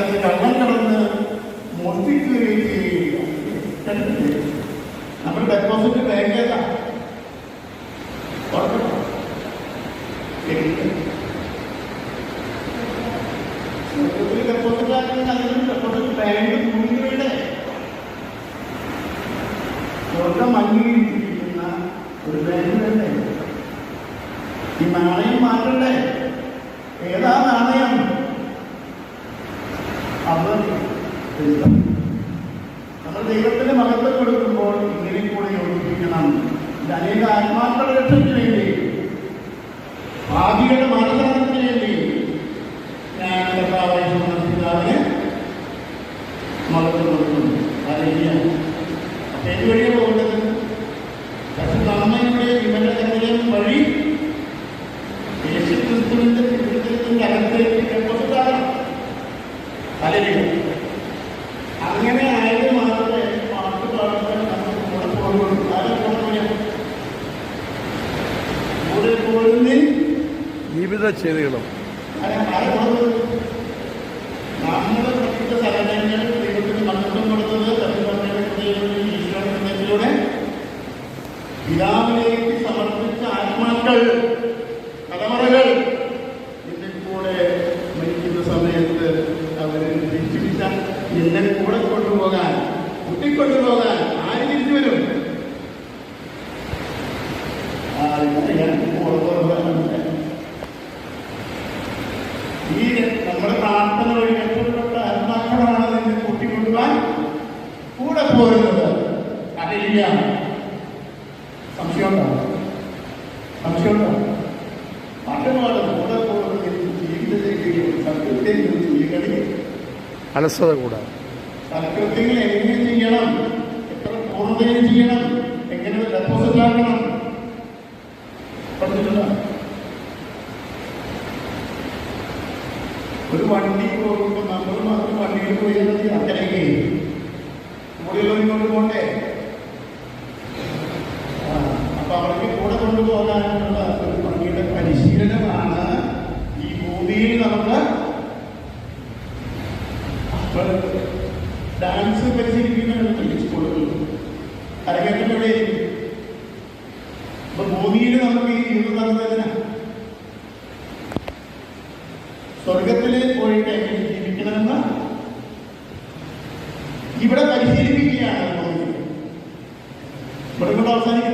സ്ഥലത്ത് കള്ളം കടന്ന് മോഷ്ടിക്കുകയും ചെയ്യുകയും നമ്മൾ ഡെപ്പോസിറ്റ് ബാങ്ക് ഏതാ ഡെപ്പോസിറ്റ് ആക്കുന്ന ഡെപ്പോസിറ്റ് ബാങ്ക് ഭൂമിയുടെ സ്വർഗം അംഗീകരിച്ചിരിക്കുന്ന ഒരു ബാങ്ക് തന്നെ. ഈ നാണയം മാറ്റണ്ടേ? ഏതാ നാണയം? അത് നമ്മൾ ദൈവത്തിന് മഹത്വം കൊടുക്കുമ്പോൾ ഇങ്ങനെ കൂടെ യോജിപ്പിക്കണം. ഇത് അനേക ആത്മാക്കളുടെ രക്ഷയ്ക്ക് വേണ്ടി, ഭാവിയുടെ മാനസാന്തരത്തിന് വേണ്ടി ഞാൻ പിതാവിന് മഹത്വം കൊടുക്കുന്നു. അറിയില്ല ഏത് വഴിയാണ് പോകേണ്ടത്? നന്മയുടെ വിമലകരം വഴി യേശുക്രിസ്തുവിന്റെ തിരുവചനത്തിന്റെ അകത്തേക്ക് ഡെപ്പോസിറ്റാകണം. പലരും അങ്ങനെ ആയത് മാത്രമേ പാട്ട് പാടുമ്പോൾ നമുക്ക് കൂടെ പോകുള്ളൂ. കൂടെ പോകുന്ന ജീവിത ചെയ്തികളും നമ്മളെ പ്രത്യേക സ്ഥലങ്ങൾ ദൈവത്തിന് മഹത്വം കൊടുത്തത് ഈശ്വരത്തിലൂടെ പിതാവിലേക്ക് സമർപ്പിച്ച ആത്മാക്കൾ, തലമുറകൾ ഇതിൽ കൂടെ മരിക്കുന്ന സമയത്ത് അവർ തിരിച്ചുപിടിച്ച എന്നെ കൂടെ കൊണ്ടുപോകാൻ, കൂട്ടിക്കൊണ്ടുപോകാൻ ആര് തിരിച്ചു വരും? ഈ നമ്മുടെ പ്രാർത്ഥന വഴി രക്ഷപ്പെട്ട ആത്മാക്കളാണ് നിന്നെ കൂട്ടിക്കൊണ്ടുപോകാൻ കൂടെ പോരുന്നത്. അറിയില്ല. സംശയമുണ്ടോ? പാട്ടുപാട് കൂടെ പോകുന്ന ജീവിതത്തിലേക്ക് സത്യത്തിലേക്ക് ചെയ്യണി. അലസത കൂടാതെ സത്യത്തിൽ എങ്ങനെ ചെയ്യണം, എത്ര പൂർണ്ണതയിൽ ചെയ്യണം, എങ്ങനെ ഡെപ്പോസിറ്റ് ആക്കണം പഠിച്ചിട്ടുണ്ടോ? ഒരു വണ്ടി പോകുമ്പോൾ നമ്മൾ മാത്രം വണ്ടിയിൽ പോയാൽ മതി. അക്കരയ്ക്ക് കൂടെയുള്ളവരും കൊണ്ട് പോകണ്ടേ? അപ്പൊ അവർക്ക് കൂടെ കൊണ്ടുപോകാനുള്ള ഒരു വണ്ടിയുടെ പരിശീലനമാണ് ഈ ഭൂമിയിൽ നമുക്ക് ഡാൻസ് പരിശീലിക്കുന്ന സ്കൂളുകൾ അരങ്ങേറ്റം. അപ്പൊ ഭൂമിയിൽ നമുക്ക് ഈ ജീവിതം നടന്നതിന് സ്വർഗത്തില് പോയിട്ട് എങ്ങനെ ജീവിക്കണമെന്ന് ഇവിടെ പരിശീലിപ്പിക്കുകയാണ്. ഇവിടെ കൊണ്ട് അവസാനിക്കും.